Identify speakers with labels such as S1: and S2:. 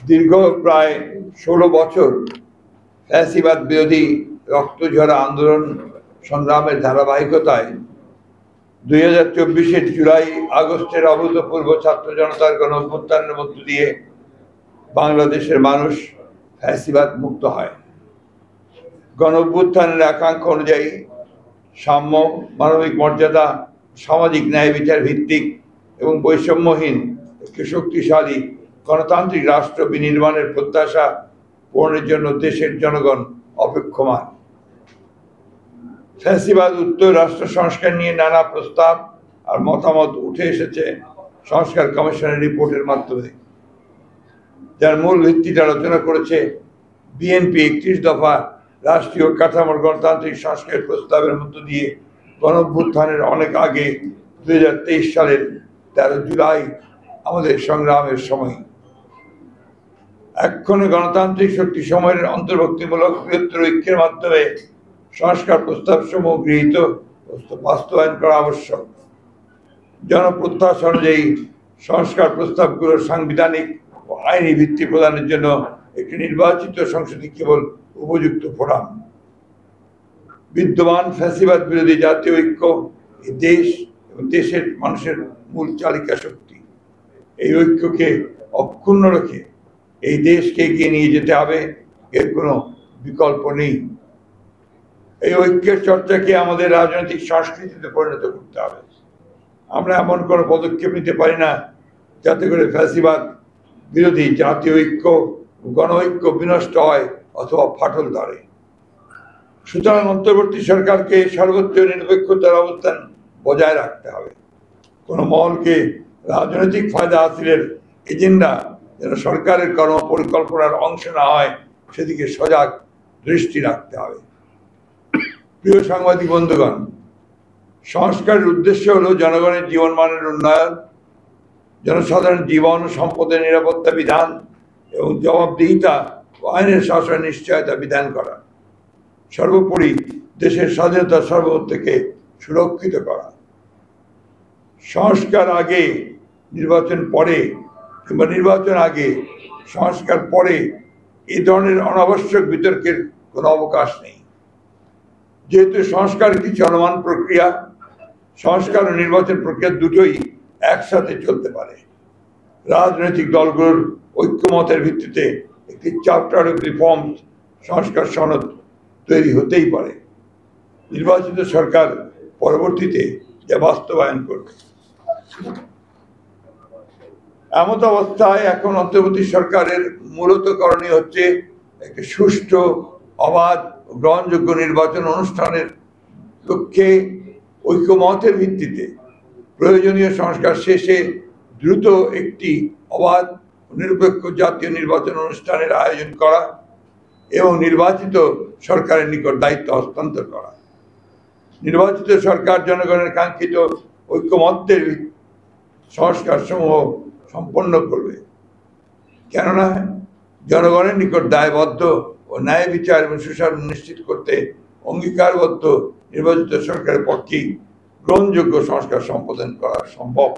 S1: দীর্ঘ প্রায় 16 বছর ফ্যাসিবাদ বিরোধী রক্তঝরা আন্দোলন সংগ্রামের ধারাবাহিকতায় 2024-এর জুলাই আগস্টের অভূতপূর্ব ছাত্র জনতার গণ অভ্যুত্থানের মধ্য দিয়ে বাংলাদেশের মানুষ ফ্যাসিবাদ মুক্ত হয়। গণ অভ্যুত্থানের আকাঙ্ক্ষা অনুযায়ী সাম্য, মানবিক মর্যাদা, সামাজিক ন্যায় বিচার ভিত্তিক এবং বৈষম্যহীন একটি শক্তিশালী গণতান্ত্রিক রাষ্ট্র বিনির্মাণের প্রত্যাশা পূরণের জন্য দেশের জনগণ অপেক্ষমান। ফ্যাসিবাদ উত্তর রাষ্ট্র সংস্কার নিয়ে নানা প্রস্তাব আর মতামত উঠে এসেছে সংস্কার কমিশনের রিপোর্টের মাধ্যমে, যার মূল ভিত্তিতে আলোচনা করেছে বিএনপি 31 দফা রাষ্ট্রীয় কাঠামোর গণতান্ত্রিক সংস্কারের প্রস্তাবের মধ্য দিয়ে গণ অভ্যুত্থানের অনেক আগে 2023 সালের 13 জুলাই আমাদের সংগ্রামের সময়। এক্ষণে গণতান্ত্রিক শক্তি সময়ের অন্তর্ভুক্তিমূলক বৃহত্তর ঐক্যের মাধ্যমে সংস্কার প্রস্তাব সমূহ গৃহীত বাস্তবায়ন করা আবশ্যক। জনপ্রত্যাশা অনুযায়ী সংস্কার প্রস্তাবগুলোর সাংবিধানিক ও আইনি ভিত্তি প্রদানের জন্য একটি নির্বাচিত সংসদই কেবল উপযুক্ত ফোরাম। বিদ্যমান ফ্যাসিবাদ বিরোধী জাতীয় ঐক্য এই দেশ এবং দেশের মানুষের মূল চালিকা শক্তি। এই ঐক্যকে অক্ষুণ্ণ রেখে এই দেশকে এগিয়ে নিয়ে যেতে হবে, এর কোনো বিকল্প নেই। এই ঐক্যের চর্চাকে আমাদের রাজনৈতিক সংস্কৃতিতে পরিণত করতে হবে। আমরা এমন কোনো পদক্ষেপ নিতে পারি না যাতে করে ফ্যাসিবাদ বিরোধী জাতীয় ঐক্য গণ ঐক্য বিনষ্ট হয় অথবা ফাটল ধরে। সুতরাং অন্তর্বর্তী সরকারকে সর্বোচ্চ নিরপেক্ষতার অবস্থান বজায় রাখতে হবে। কোনো মহলকে রাজনৈতিক ফায়দা হাসিলের এজেন্ডা যেন সরকারের কর্ম পরিকল্পনার অংশ না হয় সেদিকে সজাগ দৃষ্টি রাখতে হবে। প্রিয় সাংবাদিক বন্ধুগণ, সংস্কারের উদ্দেশ্য হলো জনগণের জীবনমানের উন্নয়ন, জনসাধারণ জীবন ও সম্পদের নিরাপত্তা বিধান এবং জবাবদিহিতা ও আইনের শাসনের নিশ্চয়তা বিধান করা, সর্বোপরি দেশের স্বাধীনতা সার্বভৌমত্বকে সুরক্ষিত করা। সংস্কার আগে নির্বাচন পরে কিংবা নির্বাচন আগে সংস্কার পরে এই ধরনের অনাবশ্যক বিতর্কের কোনো অবকাশ নেই। যেহেতু সংস্কার একটি চলমান প্রক্রিয়া, সংস্কার ও নির্বাচন প্রক্রিয়া দুটোই একসাথে চলতে পারে। রাজনৈতিক দলগুলোর ঐক্যমতের ভিত্তিতে একটি চ্যাপ্টার অফ রিফর্ম সংস্কার সনদ তৈরি হতেই পারে। নির্বাচিত সরকার পরবর্তীতে যা বাস্তবায়ন করবে। এমত অবস্থায় এখন অন্তর্বর্তী সরকারের মূলত করণীয় হচ্ছে একটি সুষ্ঠু, অবাধ ও গ্রহণযোগ্য নির্বাচন অনুষ্ঠানের লক্ষ্যে ঐক্যমতের ভিত্তিতে প্রয়োজনীয় সংস্কার শেষে দ্রুত একটি অবাধ নিরপেক্ষ জাতীয় নির্বাচন অনুষ্ঠানের আয়োজন করা এবং নির্বাচিত সরকারের নিকট দায়িত্ব হস্তান্তর করা। নির্বাচিত সরকার জনগণের কাঙ্ক্ষিত ঐক্যমত্যের সংস্কার সমূহ সম্পন্ন করবে, কেননা জনগণের নিকট দায়বদ্ধ ও ন্যায় বিচার এবং সুশাসন নিশ্চিত করতে অঙ্গীকারবদ্ধ নির্বাচিত সরকারের পক্ষেই গ্রহণযোগ্য সংস্কার সম্পাদন করা সম্ভব।